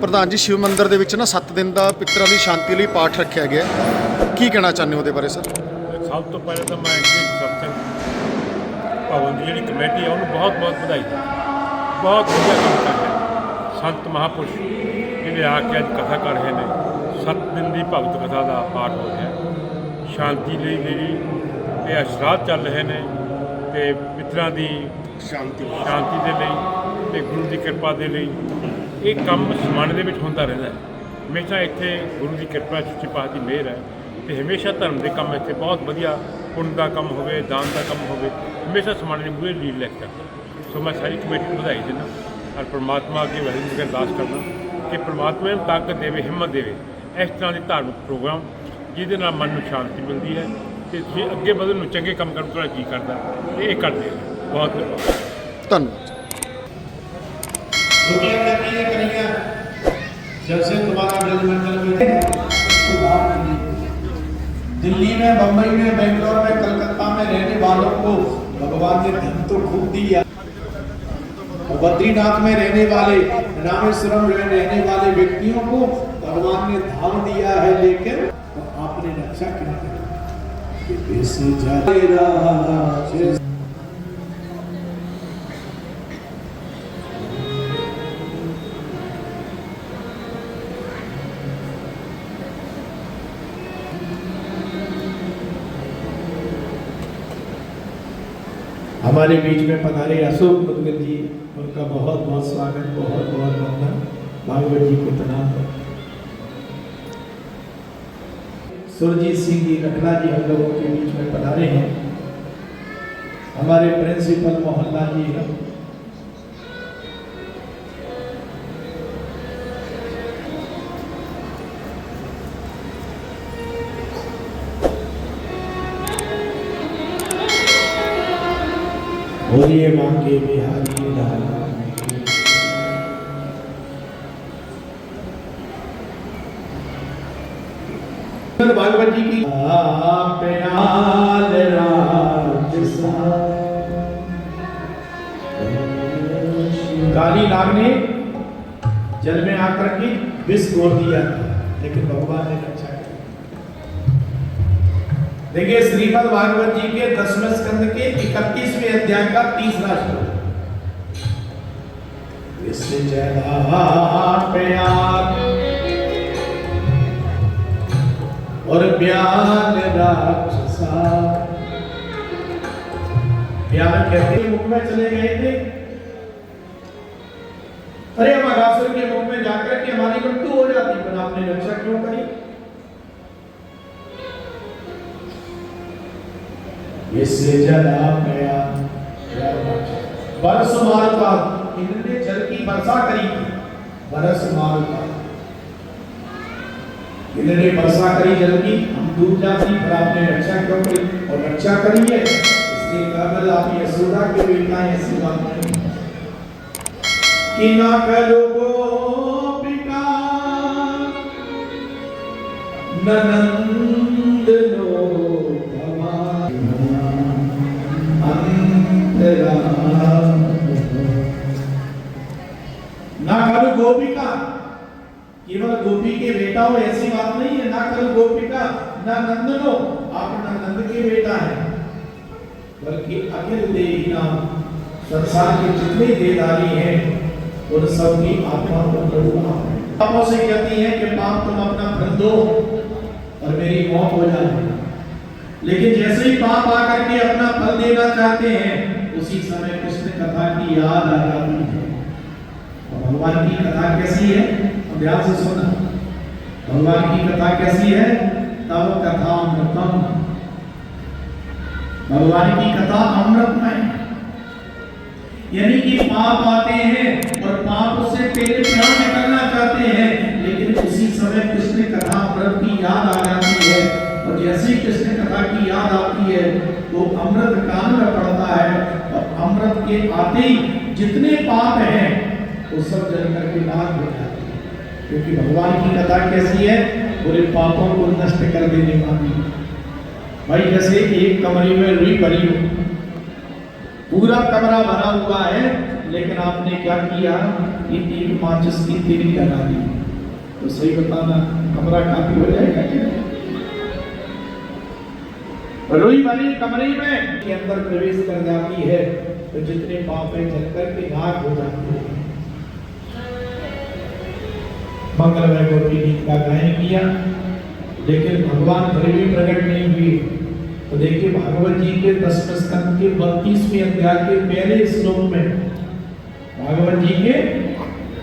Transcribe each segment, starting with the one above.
प्रधान जी शिव मंदिर ਦੇ ਵਿੱਚ ਨਾ 7 ਦਿਨ ਦਾ ਪਿਤਰਾਂ ਦੀ ਸ਼ਾਂਤੀ ਲਈ ਪਾਠ ਰੱਖਿਆ ਗਿਆ ਹੈ। ਕੀ ਕਹਿਣਾ ਚਾਹੁੰਦੇ ਹੋ ਉਹਦੇ ਬਾਰੇ ਸਰ? ਸਭ ਤੋਂ ਪਹਿਲਾਂ ਤਾਂ ਮੈਂ ਸਤਸੰਗ ਭਵਨ ਦੀ ਜਿਹੜੀ ਕਮੇਟੀ ਹੈ ਉਹਨੂੰ ਬਹੁਤ ਬਹੁਤ ਵਧਾਈ ਦਿੰਦਾ। ਬਹੁਤ ਵਧੀਆ ਕੰਮ ਕਰ ਰਹੇ ਸੰਤ ਮਹਾਂਪੁਰਸ਼ ਜਿਹੜੇ ਆ ਕੇ ਅੱਜ ਕਥਾ ਕਰ ਰਹੇ ਨੇ। 7 ਦਿਨ ਦੀ ਭਗਤ ਕਥਾ ਦਾ ਪਾਠ ਹੋ ਰਿਹਾ। ਸ਼ਾਂਤੀ ਲਈ ਜਿਹੜੀ ਇਹ ਅਸ਼ਰਾਧ ਚੱਲ ਰਹੇ ਨੇ ਤੇ ਪਿਤਰਾਂ ਦੀ ਸ਼ਾਂਤੀ ਦੇ ਲਈ ਤੇ ਗੁਰੂ ਦੀ ਕਿਰਪਾ ਦੇ ਲਈ ਇਹ ਕੰਮ ਸਮਾਨ ਦੇ ਵਿੱਚ ਹੁੰਦਾ ਰਹਿੰਦਾ ਹੈ। ਹਮੇਸ਼ਾ ਇੱਥੇ ਗੁਰੂ ਦੀ ਕਿਰਪਾ ਸੱਚੇ ਪਾਤਸ਼ਾਹ ਦੀ ਮਿਹਰ ਹੈ ਤੇ ਹਮੇਸ਼ਾ ਧਰਮ ਦੇ ਕੰਮ ਇੱਥੇ ਬਹੁਤ ਵਧੀਆ ਪੁੰਨ ਦਾ ਕੰਮ ਹੋਵੇ, ਦਾਨ ਦਾ ਕੰਮ ਹੋਵੇ, ਹਮੇਸ਼ਾ ਸਮਾਨ ਦੇ ਮੂਹਰੇ ਲੀਡ ਲੈ ਕੇ ਚੱਲਦਾ। ਸੋ ਮੈਂ ਸਾਰੀ ਕਮੇਟੀ ਨੂੰ ਵਧਾਈ ਦਿੰਦਾ ਔਰ ਪਰਮਾਤਮਾ ਅੱਗੇ ਵਾਹਿਗੁਰੂ ਜੀ ਅਰਦਾਸ ਕਰਦਾ ਕਿ ਪਰਮਾਤਮਾ ਨੂੰ ਤਾਕਤ ਦੇਵੇ, ਹਿੰਮਤ ਦੇਵੇ ਇਸ ਤਰ੍ਹਾਂ ਦੇ ਧਾਰਮਿਕ ਪ੍ਰੋਗਰਾਮ ਜਿਹਦੇ ਨਾਲ ਮਨ ਨੂੰ ਸ਼ਾਂਤੀ ਮਿਲਦੀ ਹੈ ਤੇ ਤੁਸੀਂ ਅੱਗੇ ਵਧਣ ਨੂੰ, ਚੰਗੇ ਕੰਮ ਕਰਨ ਨੂੰ ਤੁਹਾਡਾ ਜੀ ਕਰਦਾ ਇਹ ਕਰਦੇ ਬਹੁਤ ਧੰਨਵਾਦ। दुनिया कहती है कन्हैया जब से तुम्हारा ब्रज मंडल में दिल्ली में, बम्बई में, बेंगलोर में, कलकत्ता में रहने वालों को भगवान ने धन तो खूब दिया। बद्रीनाथ में रहने वाले, रामेश्वरम में रहने वाले व्यक्तियों को भगवान ने धाम दिया है, लेकिन आपने रक्षा क्या की? हमारे बीच में पधारे अशोक मुदगल जी, उनका बहुत बहुत स्वागत, बहुत बहुत वंदन। भागवत जी को प्रणाम। सुरजीत सिंह जी नटला जी हम लोगों के बीच में पधारे हैं। हमारे प्रिंसिपल मोहनलाल जी हैं। बोलिए मांगे बिहारी लाल। भागवत जी की काली नाग ने जल में आकर के विष घोर दिया, लेकिन भगवान ने रक्षा की। देखिए श्रीमद् भागवत जी के 10वें स्कंद के 31वें अध्याय का 3रा श्लोक। इससे ज्यादा प्यार और ज्ञान राक्षसा। प्यार कहते मुख में चले गए थे। अरे हम अगासुर के मुख में जाकर के हमारी मृत्यु हो जाती, पर आपने रक्षा क्यों करी? इससे ज्यादा बरस मार का इन्होंने जल की वर्षा करी थी। बरस मार का इन्होंने वर्षा करी जल की, हम डूब जाती, पर आपने रक्षा क्यों करी? और रक्षा करी है इसलिए कबल आप यशोदा के बेटा ऐसी बात नहीं कि ना करो गोपिका नंद लो ना करो गोपिका, केवल गोपी के बेटा हो ऐसी बात नहीं है। ना करो गोपिका ना नंदनो, आप ना नंद के बेटा है, बल्कि अखिल देहिना, संसार के जितने देदारी हैं उन सब की आत्मा को प्रभु आप हैं। पापों से कहती है कि पाप तुम अपना फल दो और मेरी मौत हो जाए, लेकिन जैसे ही पाप आकर के अपना फल देना चाहते हैं उसी समय कृष्ण कथा की याद आ जाती है। और भगवान की कथा कैसी है? ध्यान से सुनना। भगवान की कथा कैसी है? तब कथा अमृतम। भगवान की कथा अमृतमय, यानी कि पाप आते हैं और पाप से पहले प्राण निकलना चाहते हैं, लेकिन उसी समय कृष्ण कथा अमृत की याद आ जाती है। और जैसे ही कृष्ण कथा की याद आती है वो अमृत कान में पड़ता है, और अमृत के आते ही जितने पाप हैं वो सब जल करके नाश हो जाते हैं। क्योंकि भगवान की कथा कैसी है? पूरे पापों को नष्ट कर देने वाली। भाई जैसे एक कमरे में रुई भरी हो, पूरा कमरा भरा हुआ है, लेकिन आपने क्या किया, ये 3 माचिस की तीली लगा दी। तो सही बताना, कमरा काफी हो जाएगा कि नहीं? रोई वाली कमरे में के अंदर प्रवेश कर जाती है तो जितने पाप है जलकर के राख हो जाते हैं। मंगलमय गोपी गीत का गायन किया, लेकिन भगवान फिर भी प्रकट नहीं हुए। तो देखिए भागवत जी के 10वें स्कंद के 32वें अध्याय के पहले श्लोक में, भागवत जी के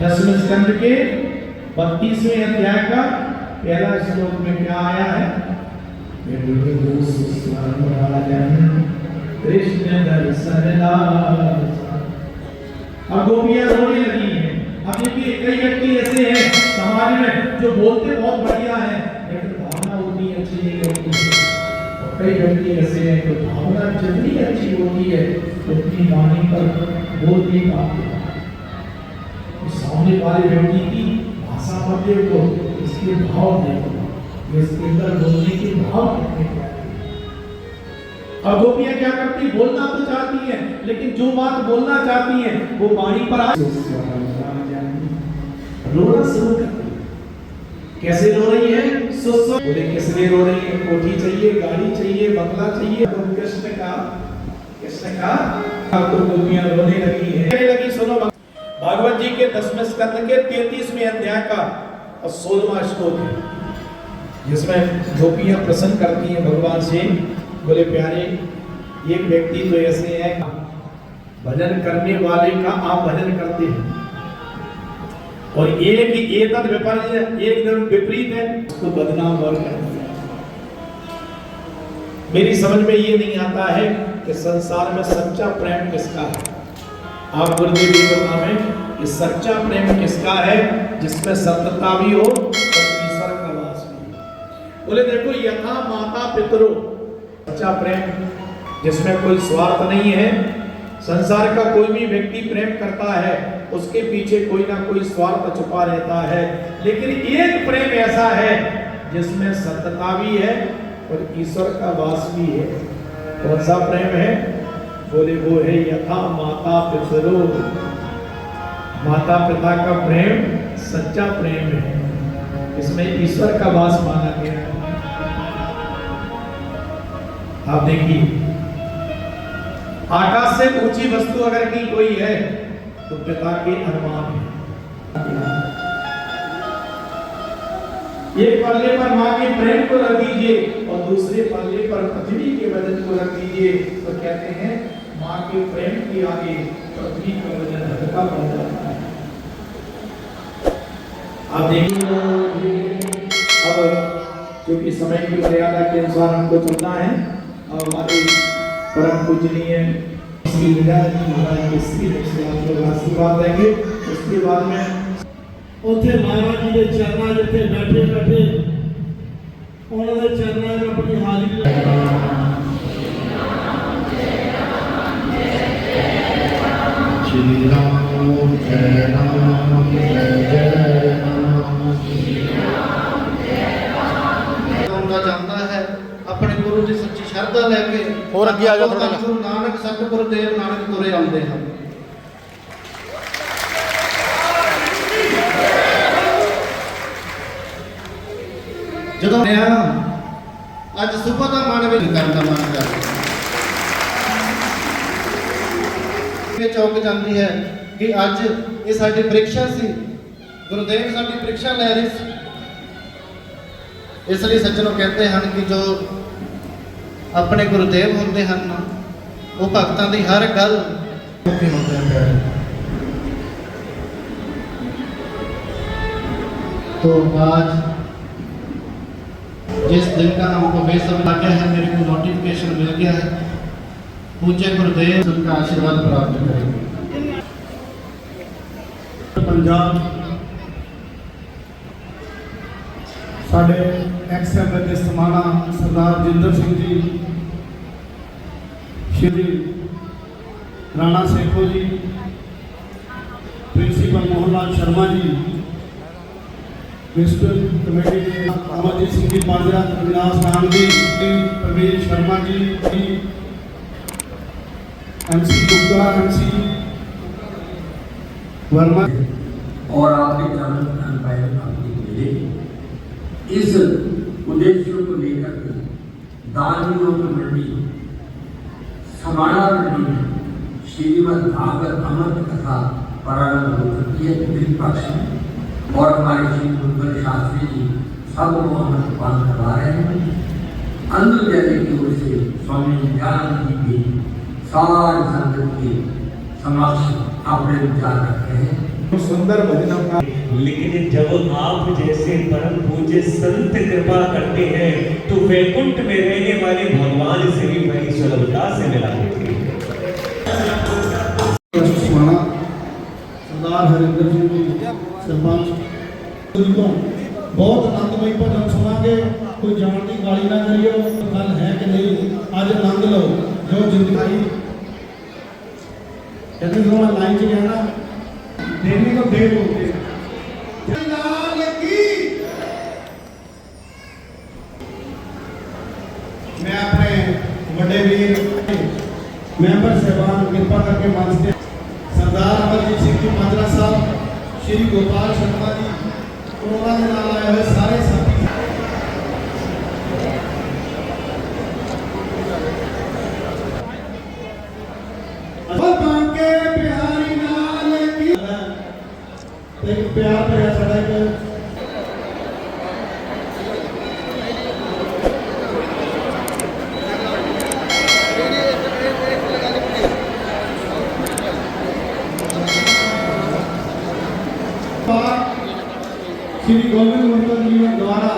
10वें स्कंद के 32वें अध्याय का पहला श्लोक में क्या आया है? कृष्ण दर्शन अब गोपियां रोने लगी हैं। अब देखिए कई व्यक्ति ऐसे हैं समाज में जो बोलते बहुत बढ़िया है लेकिन भावना उतनी अच्छी नहीं होती है, और कई व्यक्ति ऐसे हैं जो भावना जितनी अच्छी होती है उतनी वाणी पर बोल नहीं पाते। सामने वाले व्यक्ति की भाषा पर देखो, इसके भाव देखो, इसके अंदर बोलने के भाव कितने प्यारे। अब गोपियां क्या करती, बोलना तो चाहती हैं लेकिन जो बात बोलना चाहती हैं वो वाणी पर आ रोना शुरू करती है। कैसे रो रही है? बोले किस लिए रो रही है? कोठी चाहिए, गाड़ी चाहिए, बंगला चाहिए। तो कृष्ण का तो गोपियां रोने लगी है। सुनो भागवत जी के 10वें स्कंद के 33वें अध्याय का और 16वां श्लोक है, जिसमें गोपियां प्रसन्न करती हैं भगवान से। बोले प्यारे, एक व्यक्ति तो ऐसे है भजन करने वाले का आप भजन करते हैं और एक एकदम विपरीत है, उसको बदनाम और कर दिया। मेरी समझ में ये नहीं आता है कि संसार में सच्चा प्रेम किसका है। आप गुरुदेव जी बताएं कि सच्चा प्रेम किसका है, जिसमें सत्यता भी हो और ईश्वर का वास भी हो। बोले देखो यथा माता पितरो, सच्चा प्रेम जिसमें कोई स्वार्थ नहीं है। संसार का कोई भी व्यक्ति प्रेम करता है उसके पीछे कोई ना कोई स्वार्थ छुपा रहता है, लेकिन एक प्रेम ऐसा है जिसमें सत्यता भी है और ईश्वर का वास भी है। कौन सा प्रेम है? बोले वो है यथा माता पितरो, माता पिता का प्रेम सच्चा प्रेम है, इसमें ईश्वर का वास माना गया है। आप देखिए आकाश से ऊंची वस्तु अगर की कोई है तो पिता के अनुमान है। एक पल्ले पर मां के प्रेम को रख दीजिए और दूसरे पल्ले पर पृथ्वी के वजन को रख दीजिए, तो कहते हैं मां के प्रेम के आगे पृथ्वी का वजन हल्का पड़ जाता है। आप देखिए अब क्योंकि समय की मर्यादा के अनुसार हमको चलना है और हमारे परम पूजनीय महाराज के श्री आप लोग आशीर्वाद देंगे। उसके बाद में ਉੱਥੇ ਮਹਾਰਾਜ ਜੀ ਦੇ ਚਰਨਾਂ ਜਿੱਥੇ ਬੈਠੇ ਬੈਠੇ ਉਹਨਾਂ ਦੇ ਚਰਨਾਂ 'ਚ ਆਪਣੀ ਹਾਜ਼ਰੀ ਸ਼੍ਰੀ ਰਾਮ ਜੈ ਰਾਮ ਜੈ ਰਾਮ ਦਾ ਜਾਂਦਾ ਹੈ ਆਪਣੇ ਗੁਰੂ ਦੀ ਸੱਚੀ ਸ਼ਰਧਾ ਲੈ ਕੇ। ਹੋਰ ਅੱਗੇ ਆ ਜਾ ਥੋੜ੍ਹਾ ਜਿਹਾ। ਗੁਰੂ ਨਾਨਕ ਸਤਿਗੁਰੂ ਦੇਵ ਨਾਨਕ ਤੁਰੇ ਆਉਂਦੇ ਹਨ। ਜਦੋਂ ਅੱਜ ਸੁਬਹ ਦਾ ਮਨ ਵਿੱਚ ਕਰਨ ਦਾ ਮਨ ਕਰਦਾ ਇਹ ਚੌਕ ਜਾਂਦੀ ਹੈ ਕਿ ਅੱਜ ਇਹ ਸਾਡੀ ਪ੍ਰੀਖਿਆ ਸੀ, ਗੁਰਦੇਵ ਸਾਡੀ ਪ੍ਰੀਖਿਆ ਲੈ ਰਹੇ ਸੀ। ਇਸ ਲਈ ਸੱਜਣੋਂ ਕਹਿੰਦੇ ਹਨ ਕਿ ਜੋ ਆਪਣੇ ਗੁਰਦੇਵ ਹੁੰਦੇ ਹਨ ਉਹ ਭਗਤਾਂ ਦੀ ਹਰ ਗੱਲ ਹੁੰਦੇ ਹਨ। तो आज जिस दिन का हमको बेसब्री आ गया है, मेरे को नोटिफिकेशन मिल गया है, पूज्य गुरुदेव उनका आशीर्वाद प्राप्त करेंगे। पंजाब साढ़े एक्स एमएलए समाना सरदार जिंदर सिंह जी, श्री राणा सेखो जी, principal Mohanlal Sharma ji, municipal committee के अमरजीत सिंह जी पांजरा, अविनाश राम जी, प्रवीण शर्मा जी, MC गुप्ता, MC वर्मा और आपके चरण अनपायन आपकी मिले। इस उद्देश्य को लेकर के दानियों की मंडी समाना मंडी में श्रीमद् भागवत अमृत कथा प्रारंभ हो चुकी है पितृ पक्ष में, और हमारे श्री गुरुकुल शास्त्री जी सबको अमृत पान करवा रहे हैं। अंध जैसे की ओर से स्वामी नित्यानंद जी भी सारे संगत के समक्ष अपने विचार रखते हैं। सुंदर भजनों का, लेकिन जब आप जैसे परम पूज्य संत कृपा करते हैं तो वैकुंठ में रहने वाले भगवान से भी बड़ी सुलभता से मिला देते हैं। सरदार हरिंदर सिंह जी सरपंच को बहुत आनंदमय भजन सुनांगे। कोई जान की गाली ना करियो, गल है कि नहीं आज आनंद लो जो जिंदगी कहते जो मैं लाइन च गया ना देने को दे बोलते लाल की। मैं अपने बड़े वीर मेंबर साहबान कृपा करके मंच से सरदार अमरजीत सिंह जी माजरा साहब, श्री गोपाल शर्मा जी, कोरोना के नाल आए हुए सारे साथी बांके बिहारी लाल की। एक प्यार भरा सड़क श्री गोविंद मंत्र जी द्वारा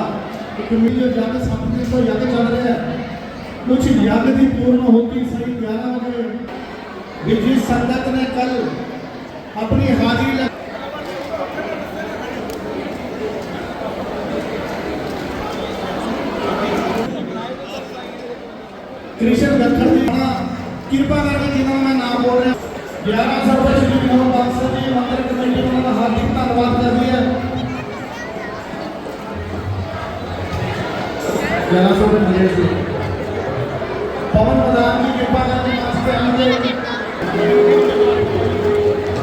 एक मिलियो जग सपने को यज्ञ चल रहा है। कुछ यज्ञ की पूर्ण होती सही 11 बजे विजय संगत ने कल अपनी हाजिरी कृष्ण गठर जी कृपा करके जिन्होंने मैं नाम बोल रहा 1100 रुपये श्री मोहन बादशाह जी मंदिर कमेटी का हार्दिक धन्यवाद कर दिया। 1100 रुपये मिले थे। पवन प्रधान की कृपा करके नाश्ते आएंगे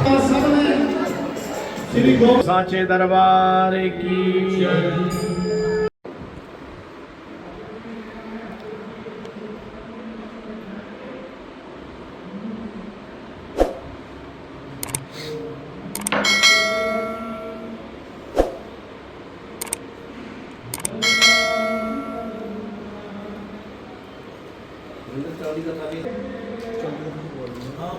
और सबने श्री गो साचे दरबार की जय। हाँ,